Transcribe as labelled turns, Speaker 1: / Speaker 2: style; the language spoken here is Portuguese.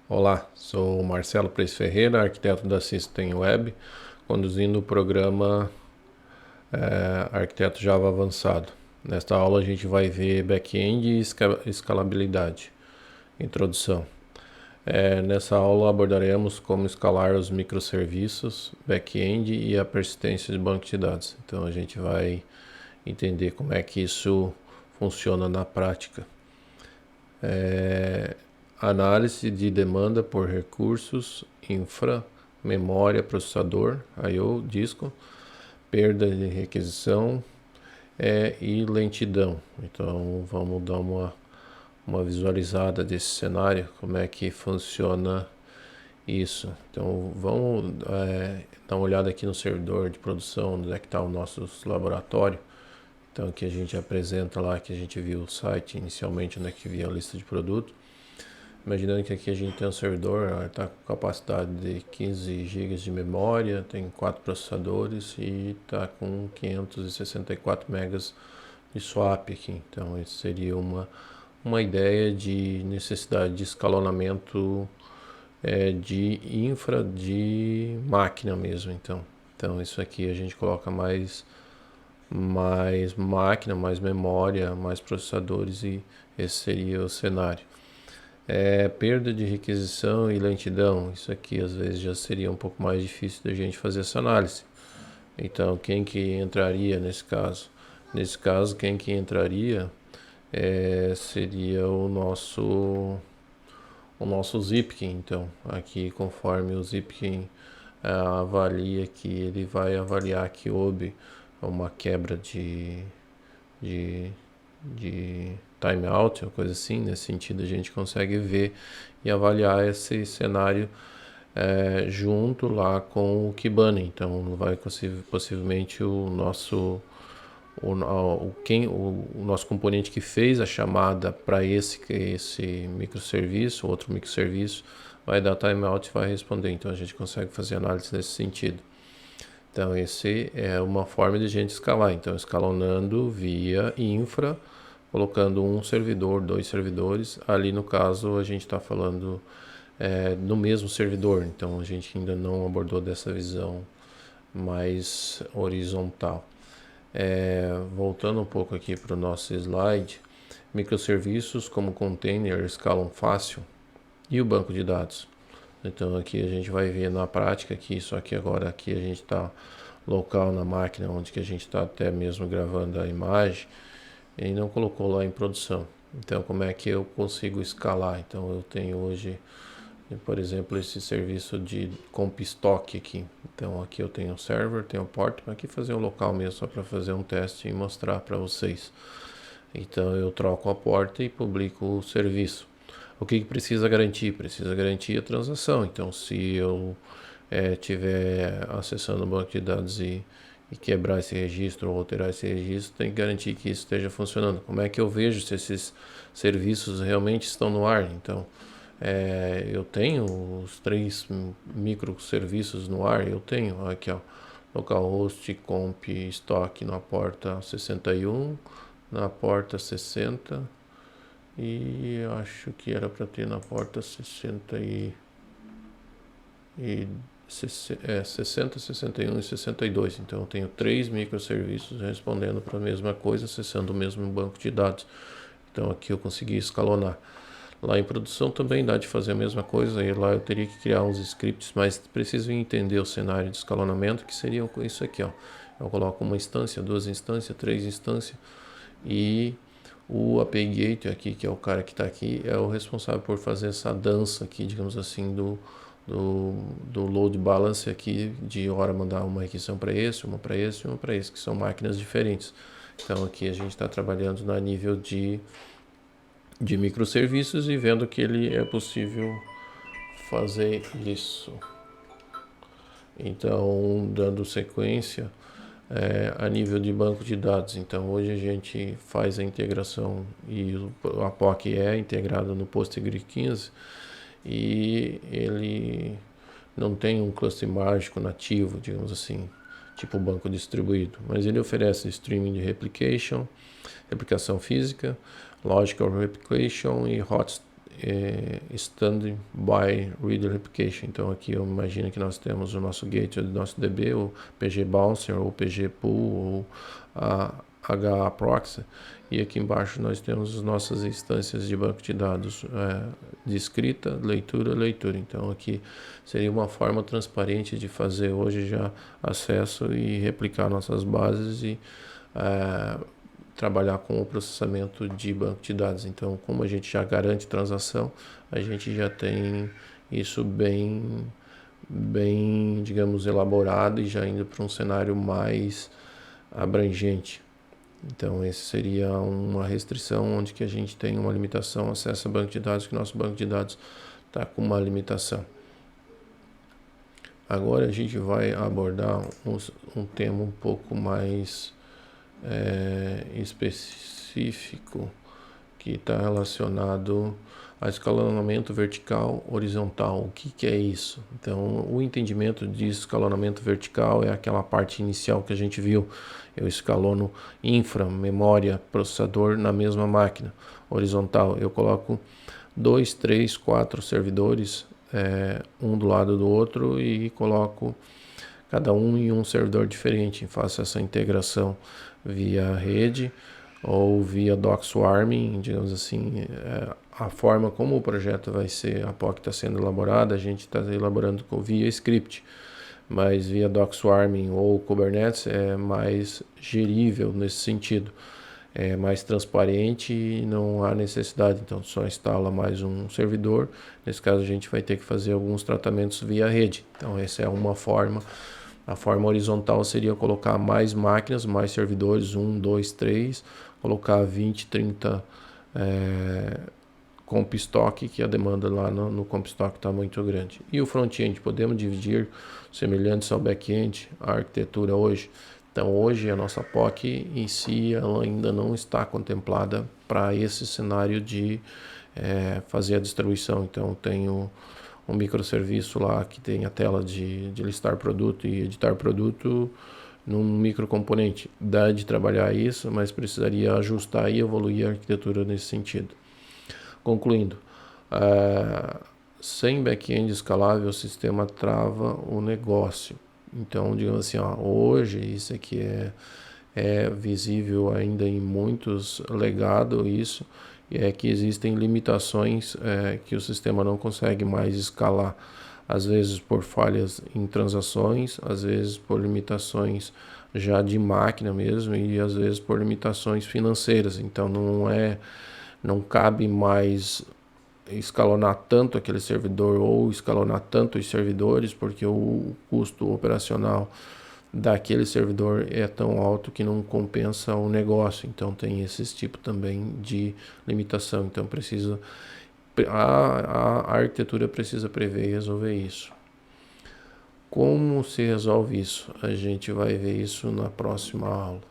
Speaker 1: Olá, sou Marcelo Preis Ferreira, arquiteto da System Web, conduzindo o programa Arquiteto Java Avançado. Nesta aula a gente vai ver back-end e escalabilidade. Introdução. Nessa aula abordaremos como escalar os microserviços, back-end e a persistência de banco de dados. Então a gente vai entender como é que isso funciona na prática. Análise de demanda por recursos, infra, memória, processador, I/O, disco, perda de requisição e lentidão. Então vamos dar uma visualizada desse cenário, como é que funciona isso. Então vamos dar uma olhada aqui no servidor de produção, onde é que está o nosso laboratório. Então aqui a gente apresenta lá que a gente viu o site inicialmente, onde é que via a lista de produto. Imaginando que aqui a gente tem um servidor, está com capacidade de 15 GB de memória, tem 4 processadores e está com 564 MB de swap aqui. Então, isso seria uma ideia de necessidade de escalonamento de infra de máquina mesmo. Então, isso aqui a gente coloca mais máquina, mais memória, mais processadores e esse seria o cenário. Perda de requisição e lentidão, isso aqui às vezes já seria um pouco mais difícil da gente fazer essa análise. Então, quem que entraria nesse caso? Nesse caso, quem que entraria seria o nosso Zipkin. Então, aqui conforme o Zipkin avalia que ele vai avaliar que houve uma quebra de timeout, uma coisa assim, nesse sentido a gente consegue ver e avaliar esse cenário junto lá com o Kibana. Então vai possivelmente o nosso componente que fez a chamada para esse microserviço, outro microserviço, vai dar timeout e vai responder. Então a gente consegue fazer análise nesse sentido. Então, esse é uma forma de a gente escalar. Então, escalonando via infra, colocando um servidor, 2 servidores. Ali, no caso, a gente está falando no mesmo servidor. Então, a gente ainda não abordou dessa visão mais horizontal. Voltando um pouco aqui para o nosso slide, microserviços como container escalam fácil e o banco de dados. Então aqui a gente vai ver na prática aqui, só que agora aqui a gente está local na máquina onde que a gente está até mesmo gravando a imagem e não colocou lá em produção. Então como é que eu consigo escalar? Então eu tenho hoje, por exemplo, esse serviço de comp stock aqui. Então aqui eu tenho o server, tenho o port, aqui fazer o local mesmo só para fazer um teste e mostrar para vocês. Então eu troco a porta e publico o serviço. O que precisa garantir? Precisa garantir a transação. Então, se eu estiver acessando o banco de dados e quebrar esse registro ou alterar esse registro, tem que garantir que isso esteja funcionando. Como é que eu vejo se esses serviços realmente estão no ar? Então, eu tenho os 3 microserviços no ar. Eu tenho aqui, ó, localhost, comp, stock na porta 61, na porta 60. E acho que era para ter na porta 60 60, 61 e 62. Então eu tenho 3 microserviços respondendo para a mesma coisa, acessando o mesmo banco de dados. Então aqui eu consegui escalonar. Lá em produção também dá de fazer a mesma coisa, e lá eu teria que criar uns scripts, mas preciso entender o cenário de escalonamento, que seria isso aqui, ó. Eu coloco uma instância, 2 instâncias, 3 instâncias e o API Gateway aqui, que é o cara que está aqui, é o responsável por fazer essa dança aqui, digamos assim, do load balance aqui, de hora mandar uma requisição para esse, uma para esse e uma para esse, que são máquinas diferentes. Então aqui a gente está trabalhando na nível de microserviços e vendo que ele é possível fazer isso. Então, dando sequência, a nível de banco de dados. Então, hoje a gente faz a integração e a POC é integrada no PostgreSQL 15 e ele não tem um cluster mágico nativo, digamos assim, tipo banco distribuído, mas ele oferece streaming de replicação física, logical replication e hot Standby Reader Replication. Então aqui eu imagino que nós temos o nosso gateway do nosso DB, o PG Bouncer, ou PG Pool, ou a HA Proxy, e aqui embaixo nós temos as nossas instâncias de banco de dados de escrita, leitura. Então aqui seria uma forma transparente de fazer hoje já acesso e replicar nossas bases e trabalhar com o processamento de banco de dados. Então, como a gente já garante transação, a gente já tem isso bem, digamos, elaborado e já indo para um cenário mais abrangente. Então, essa seria uma restrição onde que a gente tem uma limitação, acesso a banco de dados, que nosso banco de dados está com uma limitação. Agora a gente vai abordar um tema um pouco mais específico, que está relacionado a escalonamento vertical horizontal. O que é isso? Então, o entendimento de escalonamento vertical é aquela parte inicial que a gente viu. Eu escalono infra, memória, processador na mesma máquina. Horizontal, eu coloco 2, 3, 4 servidores, um do lado do outro, e coloco cada um em um servidor diferente. Faço essa integração via rede ou via docker swarming, digamos assim. A forma como o projeto vai ser, a POC está sendo elaborada, a gente está elaborando via script, mas via docker swarming ou Kubernetes é mais gerível nesse sentido, é mais transparente e não há necessidade, então só instala mais um servidor. Nesse caso a gente vai ter que fazer alguns tratamentos via rede. Então essa é uma forma. A forma horizontal seria colocar mais máquinas, mais servidores, 1, 2, 3, colocar 20, 30 comp stock, que a demanda lá no comp stock está muito grande. E o front-end, podemos dividir semelhantes ao back-end, a arquitetura hoje. Então hoje a nossa POC em si ela ainda não está contemplada para esse cenário de fazer a distribuição. Então tenho um microserviço lá que tem a tela de listar produto e editar produto num microcomponente. Dá de trabalhar isso, mas precisaria ajustar e evoluir a arquitetura nesse sentido. Concluindo, sem back-end escalável, o sistema trava o negócio. Então, digamos assim, hoje isso aqui é visível ainda em muitos legados, isso, é que existem limitações que o sistema não consegue mais escalar, às vezes por falhas em transações, às vezes por limitações já de máquina mesmo e às vezes por limitações financeiras. Então não cabe mais escalonar tanto aquele servidor ou escalonar tanto os servidores, porque o custo operacional daquele servidor é tão alto que não compensa o negócio. Então tem esse tipo também de limitação. Então a arquitetura precisa prever e resolver isso. Como se resolve isso? A gente vai ver isso na próxima aula.